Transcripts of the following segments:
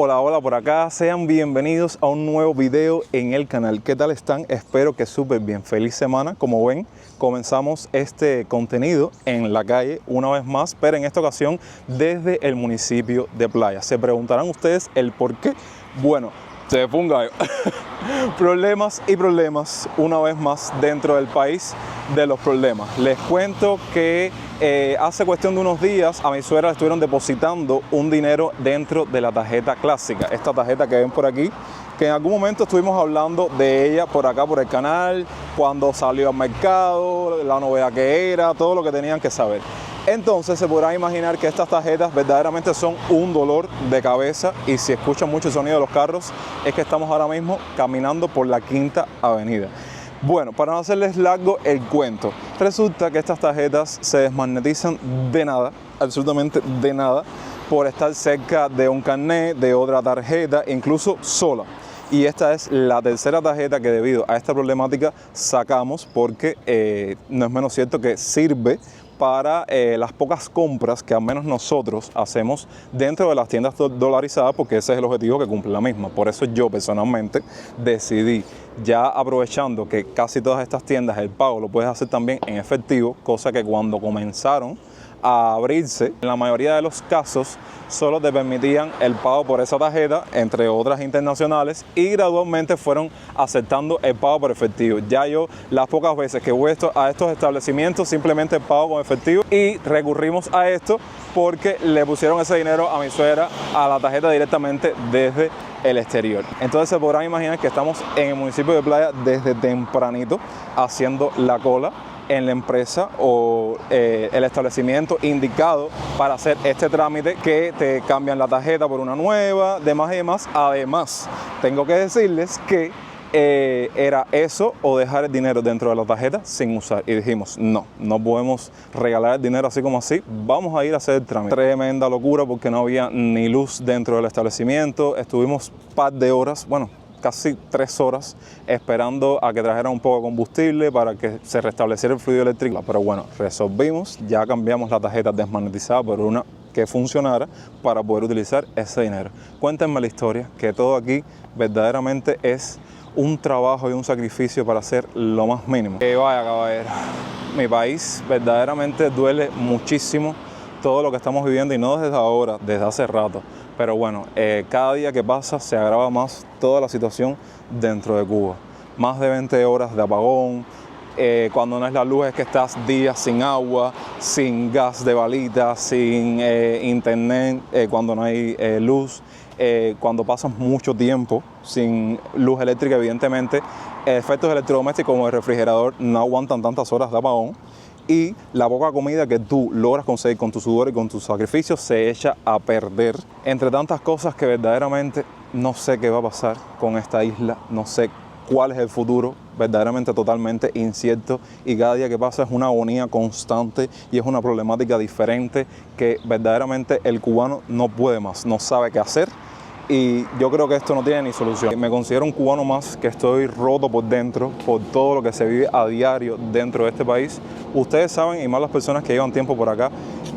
Hola, hola por acá, sean bienvenidos a un nuevo video en el canal. ¿Qué tal están? Espero que súper bien. Feliz semana. Como ven, comenzamos este contenido en la calle una vez más, pero en esta ocasión desde el municipio de Playa. Se preguntarán ustedes el por qué. Bueno, se fue un gallo. Problemas y problemas una vez más dentro del país de los problemas. Les cuento que hace cuestión de unos días a mi suegra le estuvieron depositando un dinero dentro de la tarjeta clásica, esta tarjeta que ven por aquí, que en algún momento estuvimos hablando de ella por acá por el canal, cuando salió al mercado, la novedad que era, todo lo que tenían que saber. Entonces se podrán imaginar que estas tarjetas verdaderamente son un dolor de cabeza, y si escuchan mucho el sonido de los carros es que estamos ahora mismo caminando por la Quinta Avenida. Bueno, para no hacerles largo el cuento, resulta que estas tarjetas se desmagnetizan de nada, absolutamente de nada, por estar cerca de un carnet, de otra tarjeta, incluso sola. Y esta es la tercera tarjeta que debido a esta problemática sacamos, porque no es menos cierto que sirve para las pocas compras que al menos nosotros hacemos dentro de las tiendas dolarizadas, porque ese es el objetivo que cumple la misma. Por eso yo personalmente decidí, ya aprovechando que casi todas estas tiendas el pago lo puedes hacer también en efectivo, cosa que cuando comenzaron a abrirse, en la mayoría de los casos solo te permitían el pago por esa tarjeta, entre otras internacionales, y gradualmente fueron aceptando el pago por efectivo. Ya yo, las pocas veces que voy a estos establecimientos, simplemente pago con efectivo, y recurrimos a esto porque le pusieron ese dinero a mi suegra a la tarjeta directamente desde el exterior. Entonces se podrán imaginar que estamos en el municipio de Playa desde tempranito haciendo la cola en la empresa o el establecimiento indicado para hacer este trámite, que te cambian la tarjeta por una nueva, demás y demás. Además, tengo que decirles que era eso o dejar el dinero dentro de la tarjeta sin usar, y dijimos no podemos regalar el dinero así como así, vamos a ir a hacer el trámite. Tremenda locura porque no había ni luz dentro del establecimiento. Estuvimos un par de horas, bueno, casi 3 horas esperando a que trajeran un poco de combustible para que se restableciera el fluido eléctrico. Pero bueno, resolvimos, ya cambiamos la tarjeta desmagnetizada por una que funcionara para poder utilizar ese dinero. Cuéntenme la historia, que todo aquí verdaderamente es un trabajo y un sacrificio para hacer lo más mínimo. Vaya caballero, mi país verdaderamente duele muchísimo todo lo que estamos viviendo, y no desde ahora, desde hace rato. Pero bueno, cada día que pasa se agrava más toda la situación dentro de Cuba. Más de 20 horas de apagón, cuando no es la luz es que estás días sin agua, sin gas de balita, sin internet, cuando no hay luz, cuando pasas mucho tiempo sin luz eléctrica, evidentemente efectos electrodomésticos como el refrigerador no aguantan tantas horas de apagón. Y la poca comida que tú logras conseguir con tu sudor y con tus sacrificios se echa a perder, entre tantas cosas que verdaderamente no sé qué va a pasar con esta isla, no sé cuál es el futuro, verdaderamente totalmente incierto, y cada día que pasa es una agonía constante y es una problemática diferente que verdaderamente el cubano no puede más, no sabe qué hacer. Y yo creo que esto no tiene ni solución. Me considero un cubano más que estoy roto por dentro por todo lo que se vive a diario dentro de este país. Ustedes saben, y más las personas que llevan tiempo por acá,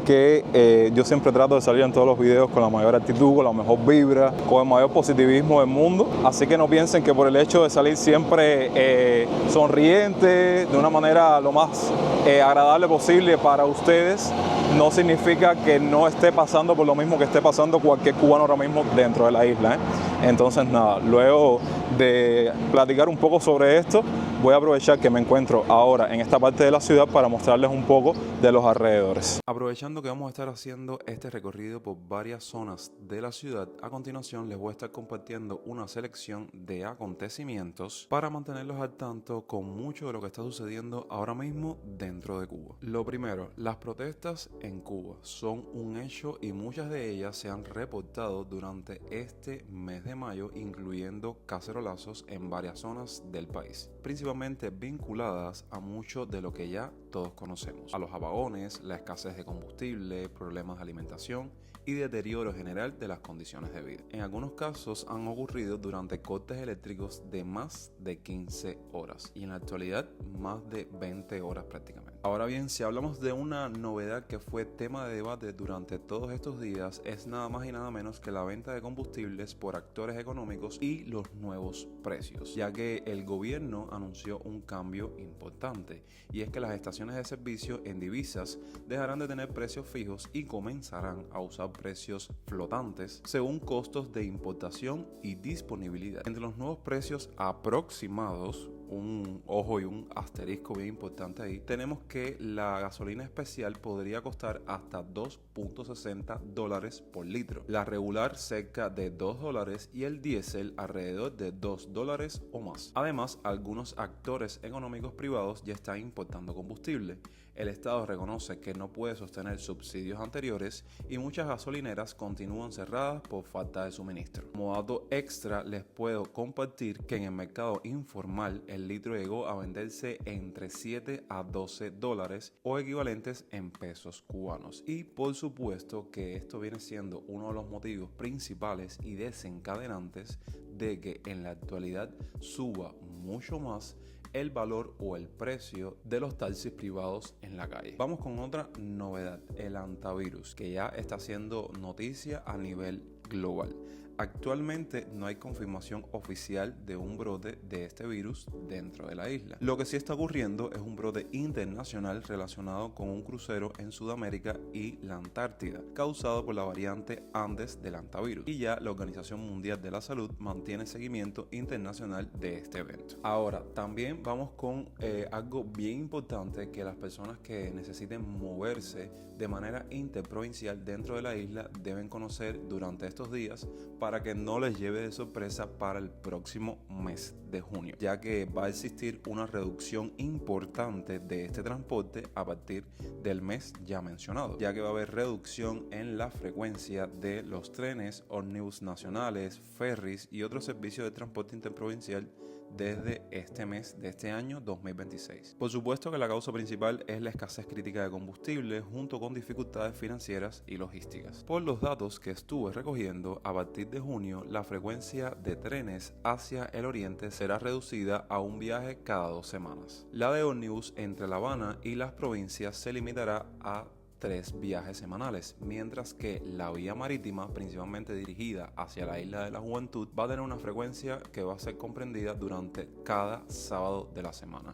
que yo siempre trato de salir en todos los videos con la mayor actitud, con la mejor vibra, con el mayor positivismo del mundo. Así que no piensen que por el hecho de salir siempre sonriente, de una manera lo más agradable posible para ustedes, no significa que no esté pasando por lo mismo que esté pasando cualquier cubano ahora mismo dentro de la isla. Entonces nada, luego de platicar un poco sobre esto, voy a aprovechar que me encuentro ahora en esta parte de la ciudad para mostrarles un poco de los alrededores. Aprovechando que vamos a estar haciendo este recorrido por varias zonas de la ciudad, a continuación les voy a estar compartiendo una selección de acontecimientos para mantenerlos al tanto con mucho de lo que está sucediendo ahora mismo dentro de Cuba. Lo primero, las protestas en Cuba son un hecho y muchas de ellas se han reportado durante este mes de mayo, incluyendo cacerolazos en varias zonas del país, principalmente vinculadas a mucho de lo que ya todos conocemos: a los apagones, la escasez de combustible, problemas de alimentación y deterioro general de las condiciones de vida. En algunos casos han ocurrido durante cortes eléctricos de más de 15 horas y en la actualidad más de 20 horas prácticamente. Ahora bien, si hablamos de una novedad que fue tema de debate durante todos estos días, es nada más y nada menos que la venta de combustibles por actores económicos y los nuevos precios, ya que el gobierno anunció un cambio importante, y es que las estaciones de servicio en divisas dejarán de tener precios fijos y comenzarán a usar precios flotantes según costos de importación y disponibilidad. Entre los nuevos precios aproximados, un ojo y un asterisco bien importante ahí, tenemos que la gasolina especial podría costar hasta $2.60 por litro, la regular cerca de $2 y el diésel alrededor de $2 o más. Además, algunos actores económicos privados ya están importando combustible. El Estado reconoce que no puede sostener subsidios anteriores y muchas gasolineras continúan cerradas por falta de suministro. Como dato extra, les puedo compartir que en el mercado informal el litro llegó a venderse entre 7 a 12 dólares o equivalentes en pesos cubanos. Y por supuesto que esto viene siendo uno de los motivos principales y desencadenantes de que en la actualidad suba mucho más el valor o el precio de los taxis privados en la calle. Vamos con otra novedad, el hantavirus, que ya está haciendo noticia a nivel global. Actualmente no hay confirmación oficial de un brote de este virus dentro de la isla. Lo que sí está ocurriendo es un brote internacional relacionado con un crucero en Sudamérica y la Antártida, causado por la variante Andes del hantavirus. Y ya la Organización Mundial de la Salud mantiene seguimiento internacional de este evento. Ahora, también vamos con algo bien importante que las personas que necesiten moverse de manera interprovincial dentro de la isla deben conocer durante estos días para que no les lleve de sorpresa para el próximo mes de junio, ya que va a existir una reducción importante de este transporte a partir del mes ya mencionado, ya que va a haber reducción en la frecuencia de los trenes, ómnibus nacionales, ferries y otros servicios de transporte interprovincial desde este mes de este año 2026. Por supuesto que la causa principal es la escasez crítica de combustible junto con dificultades financieras y logísticas. Por los datos que estuve recogiendo, a partir de junio la frecuencia de trenes hacia el oriente será reducida a un viaje cada 2 semanas. La de ómnibus entre La Habana y las provincias se limitará a 3 viajes semanales, mientras que la vía marítima, principalmente dirigida hacia la Isla de la Juventud, va a tener una frecuencia que va a ser comprendida durante cada sábado de la semana.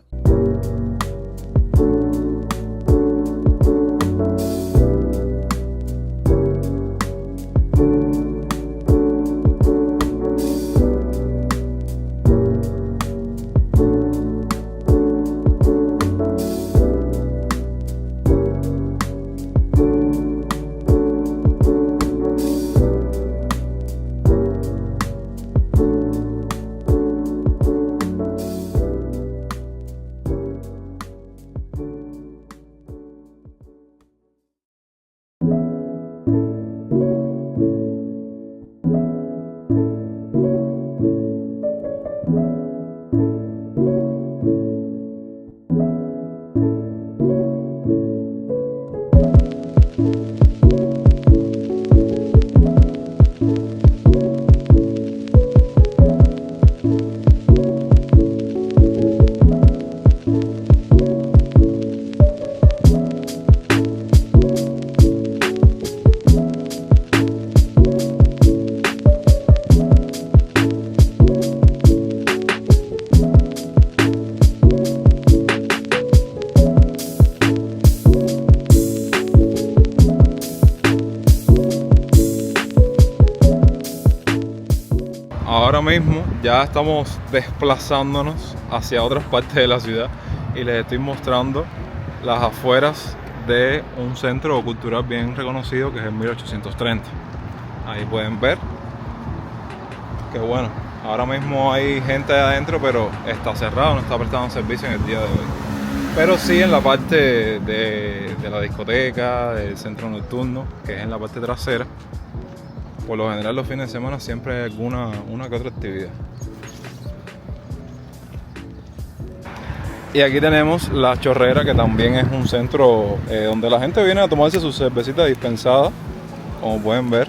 Ahora mismo ya estamos desplazándonos hacia otras partes de la ciudad y les estoy mostrando las afueras de un centro cultural bien reconocido que es el 1830. Ahí pueden ver que bueno, ahora mismo hay gente adentro, pero está cerrado, no está prestando servicio en el día de hoy. Pero sí en la parte de la discoteca, del centro nocturno, que es en la parte trasera. Por lo general los fines de semana siempre hay una que otra actividad. Y aquí tenemos La Chorrera, que también es un centro donde la gente viene a tomarse su cervecita dispensada, como pueden ver.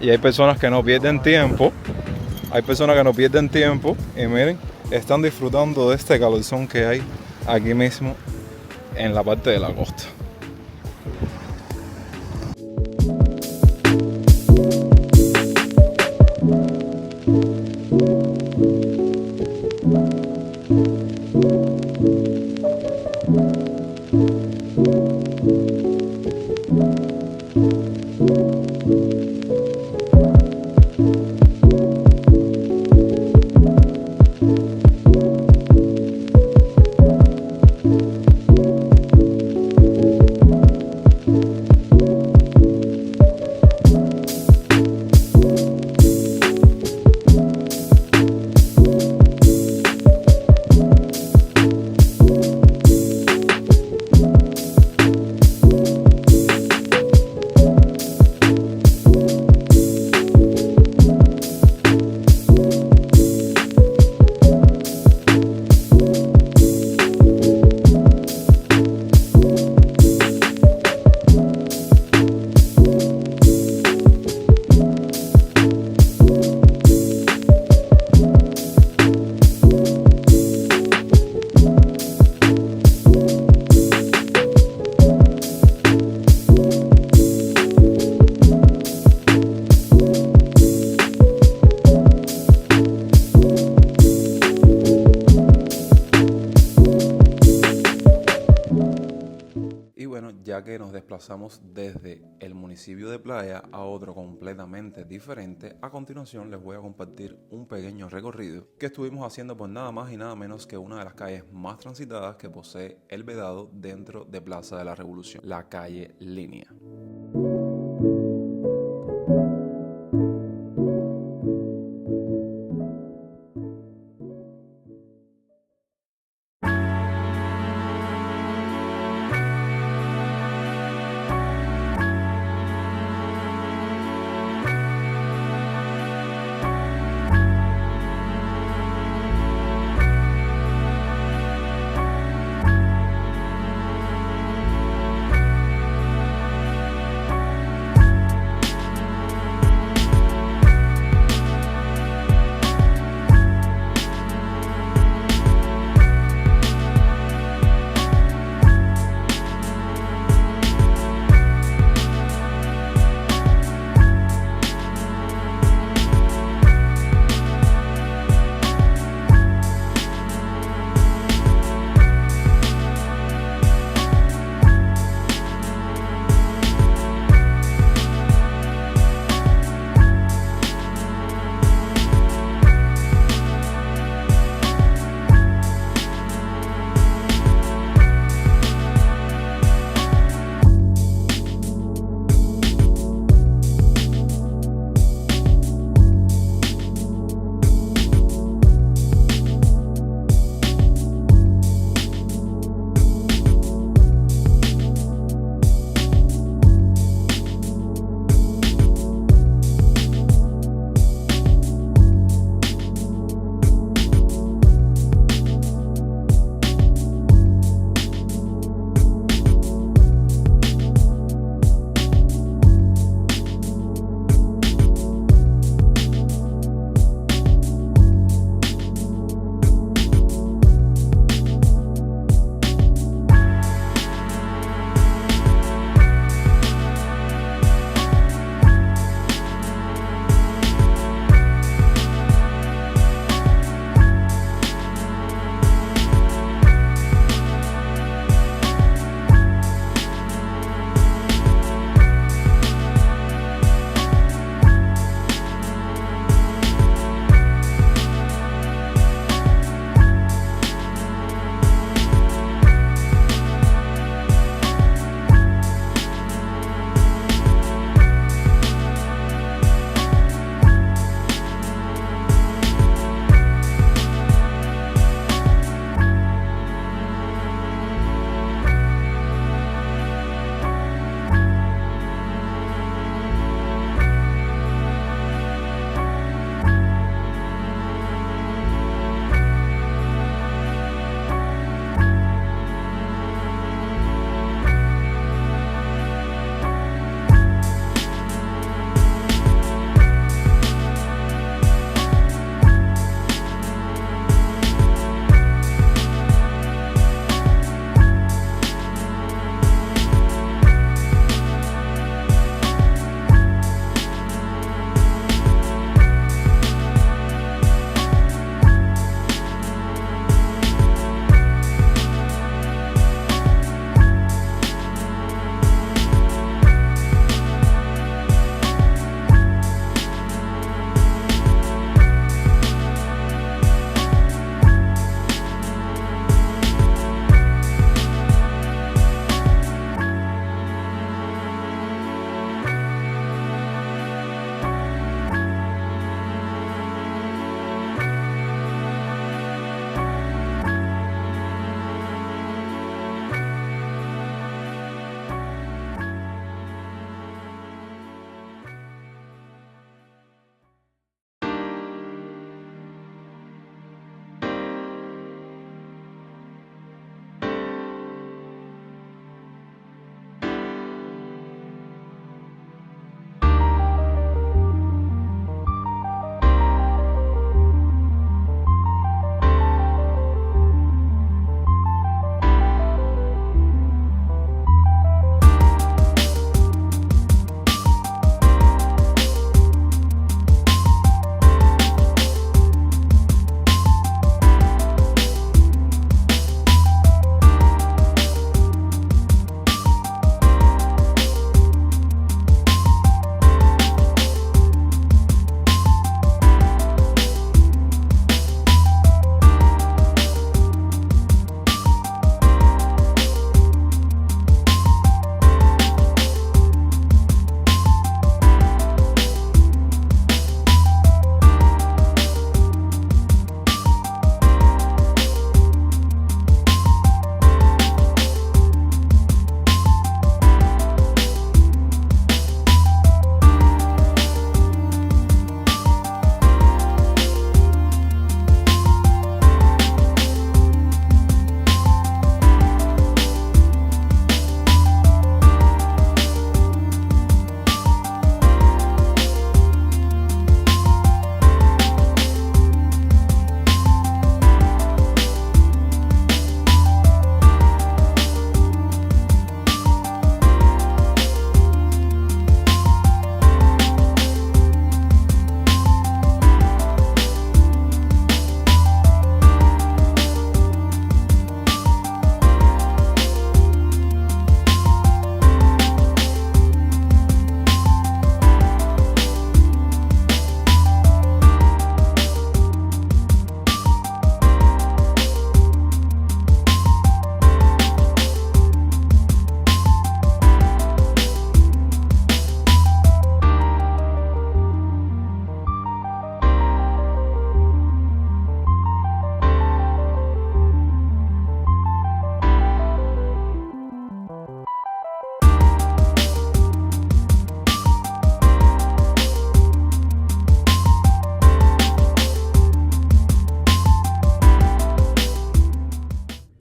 Y hay personas que no pierden tiempo. Y miren, están disfrutando de este calorzón que hay aquí mismo en la parte de la costa. Ya que nos desplazamos desde el municipio de Playa a otro completamente diferente, a continuación les voy a compartir un pequeño recorrido que estuvimos haciendo por nada más y nada menos que una de las calles más transitadas que posee El Vedado dentro de Plaza de la Revolución, la calle Línea.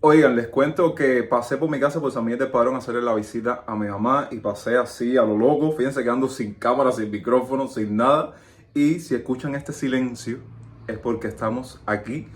Oigan, les cuento que pasé por mi casa por San Miguel del Padrón a hacerle la visita a mi mamá y pasé así a lo loco. Fíjense que ando sin cámara, sin micrófono, sin nada. Y si escuchan este silencio es porque estamos aquí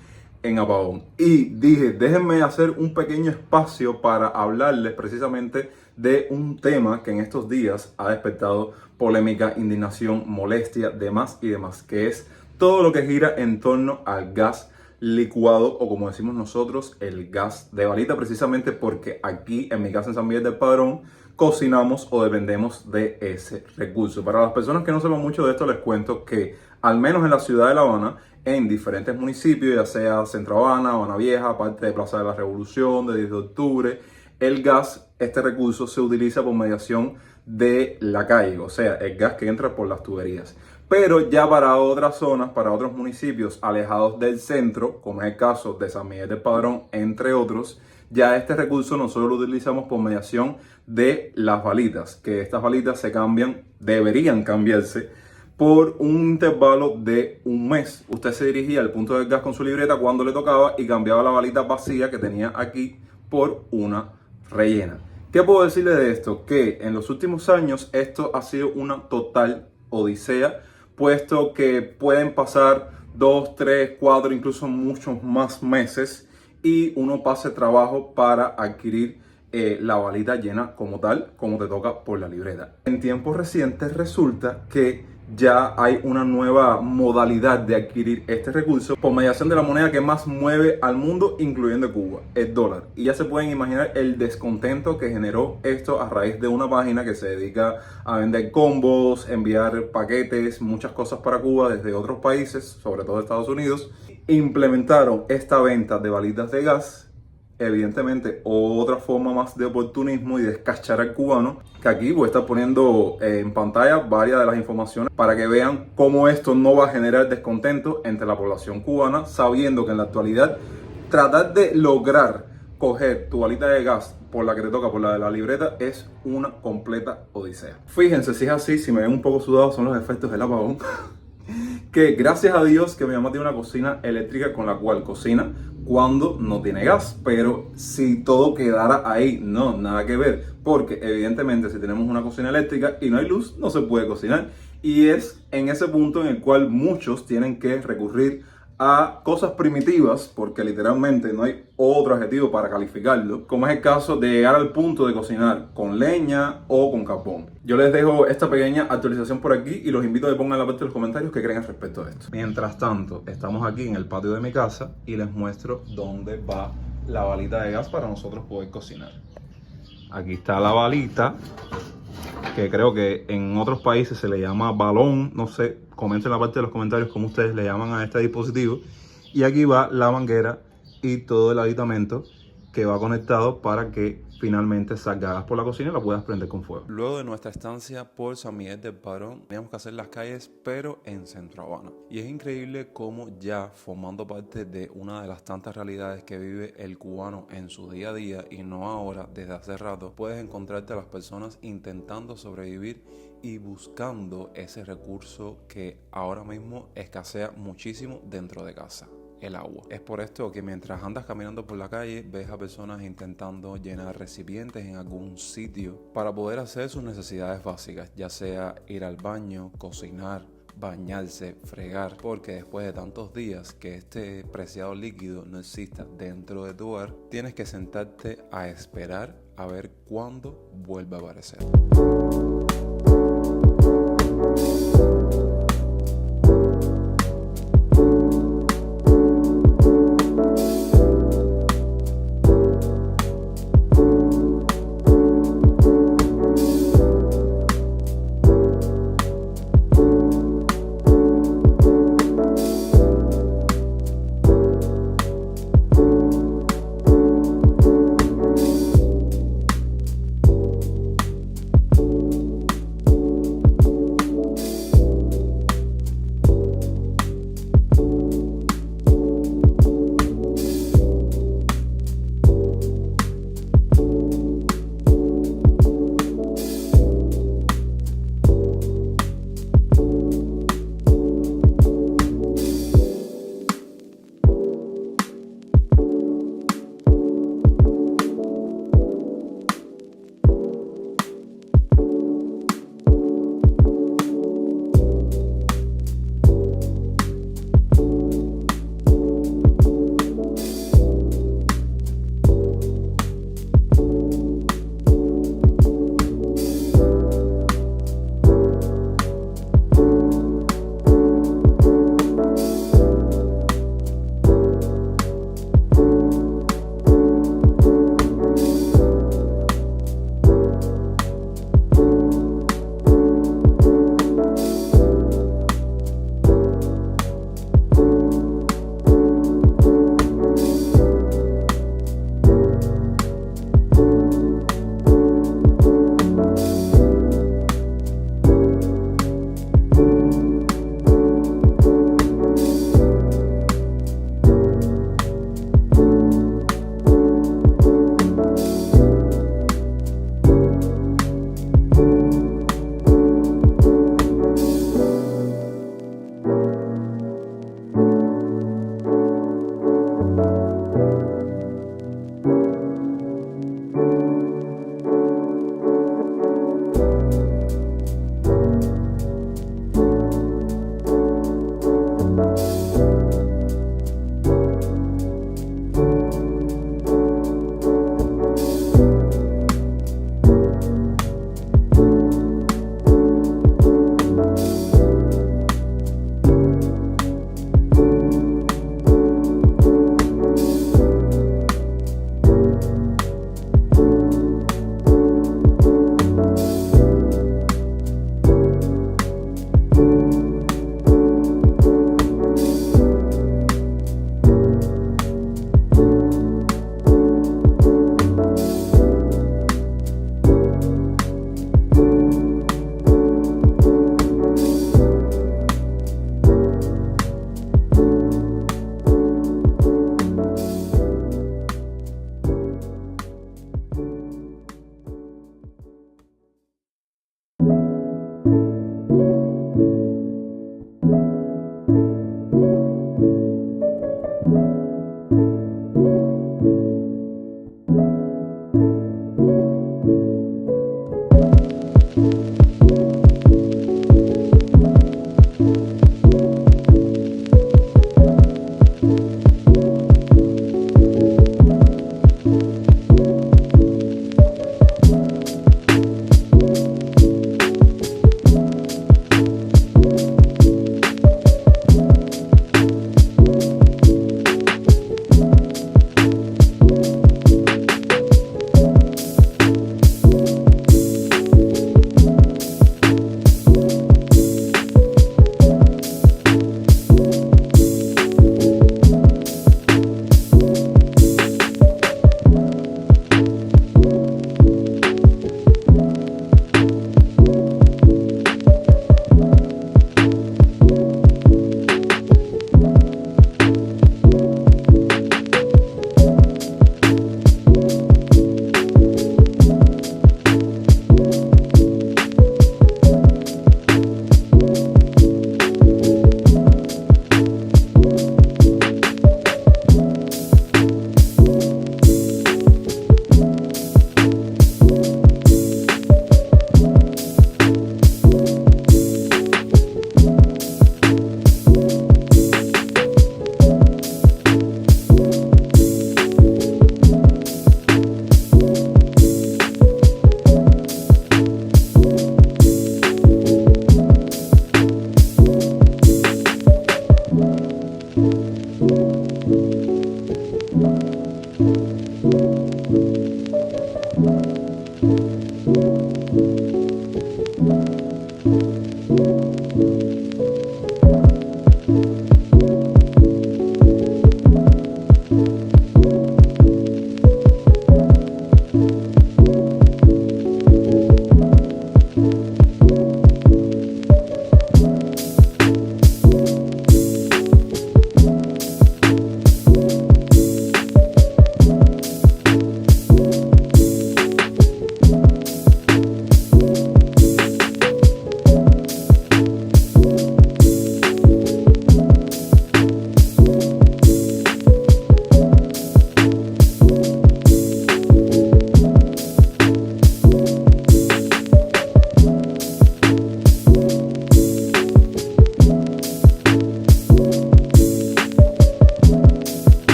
en apagón. Y dije, déjenme hacer un pequeño espacio para hablarles precisamente de un tema que en estos días ha despertado polémica, indignación, molestia, demás y demás, que es todo lo que gira en torno al gas licuado, o como decimos nosotros, el gas de balita, precisamente porque aquí en mi casa en San Miguel del Padrón cocinamos o dependemos de ese recurso. Para las personas que no sepan mucho de esto, les cuento que al menos en la ciudad de La Habana, en diferentes municipios, ya sea Centro Habana, Habana Vieja, parte de Plaza de la Revolución, de 10 de octubre, el gas, este recurso se utiliza por mediación de la calle, o sea, el gas que entra por las tuberías. Pero ya para otras zonas, para otros municipios alejados del centro, como es el caso de San Miguel del Padrón, entre otros, ya este recurso nosotros lo utilizamos por mediación de las balitas, que estas balitas se cambian, deberían cambiarse por un intervalo de un mes. Usted se dirigía al punto del gas con su libreta cuando le tocaba y cambiaba la balita vacía que tenía aquí por una rellena. ¿Qué puedo decirle de esto? Que en los últimos años esto ha sido una total odisea, puesto que pueden pasar 2, 3, 4, incluso muchos más meses y uno pase trabajo para adquirir la balita llena como tal, como te toca por la libreta. En tiempos recientes resulta que ya hay una nueva modalidad de adquirir este recurso por mediación de la moneda que más mueve al mundo, incluyendo Cuba, el dólar. Y ya se pueden imaginar el descontento que generó esto a raíz de una página que se dedica a vender combos, enviar paquetes, muchas cosas para Cuba desde otros países, sobre todo Estados Unidos. Implementaron esta venta de balitas de gas. Evidentemente, otra forma más de oportunismo y de escachar al cubano, que aquí voy a estar poniendo en pantalla varias de las informaciones para que vean cómo esto no va a generar descontento entre la población cubana, sabiendo que en la actualidad tratar de lograr coger tu balita de gas por la que te toca, por la de la libreta, es una completa odisea. Fíjense, si es así, si me ven un poco sudado, son los efectos del apagón. Que gracias a Dios que mi mamá tiene una cocina eléctrica con la cual cocina cuando no tiene gas, pero si todo quedara ahí, no, nada que ver, porque evidentemente si tenemos una cocina eléctrica y no hay luz, no se puede cocinar, y es en ese punto en el cual muchos tienen que recurrir a cosas primitivas, porque literalmente no hay otro adjetivo para calificarlo, como es el caso de llegar al punto de cocinar con leña o con carbón. Yo les dejo esta pequeña actualización por aquí y los invito a que pongan en la parte de los comentarios qué creen al respecto de esto. Mientras tanto, estamos aquí en el patio de mi casa y les muestro dónde va la balita de gas para nosotros poder cocinar. Aquí está la balita, que creo que en otros países se le llama balón, no sé, comenten en la parte de los comentarios cómo ustedes le llaman a este dispositivo. Y aquí va la manguera y todo el aditamento que va conectado para que finalmente salga gas por la cocina y la puedas prender con fuego. Luego de nuestra estancia por San Miguel del Padrón, teníamos que hacer las calles, pero en Centro Habana. Y es increíble cómo ya formando parte de una de las tantas realidades que vive el cubano en su día a día y no ahora, desde hace rato, puedes encontrarte a las personas intentando sobrevivir y buscando ese recurso que ahora mismo escasea muchísimo dentro de casa: el agua. Es por esto que mientras andas caminando por la calle ves a personas intentando llenar recipientes en algún sitio para poder hacer sus necesidades básicas, ya sea ir al baño, cocinar, bañarse, fregar, porque después de tantos días que este preciado líquido no exista dentro de tu hogar, tienes que sentarte a esperar a ver cuándo vuelve a aparecer.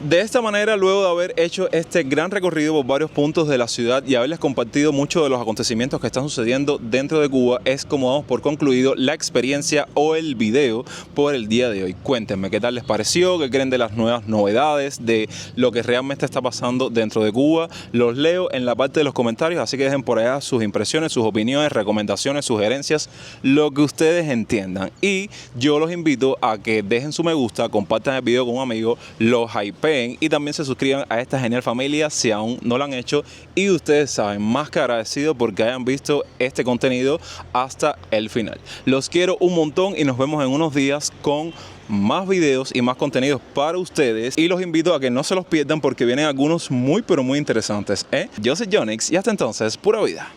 De esta manera, luego de haber hecho este gran recorrido por varios puntos de la ciudad y haberles compartido muchos de los acontecimientos que están sucediendo dentro de Cuba, es como damos por concluido la experiencia o el video por el día de hoy. Cuéntenme qué tal les pareció, qué creen de las nuevas novedades, de lo que realmente está pasando dentro de Cuba. Los leo en la parte de los comentarios, así que dejen por allá sus impresiones, sus opiniones, recomendaciones, sugerencias, lo que ustedes entiendan. Y yo los invito a que dejen su me gusta, compartan el video con un amigo, los hypeen y también se suscriban a esta genial familia si aún no lo han hecho. Y ustedes saben, más que agradecido porque hayan visto este contenido hasta el final. Los quiero un montón y nos vemos en unos días con más videos y más contenidos para ustedes, y los invito a que no se los pierdan porque vienen algunos muy pero muy interesantes. Yo soy Jonix y hasta entonces, pura vida.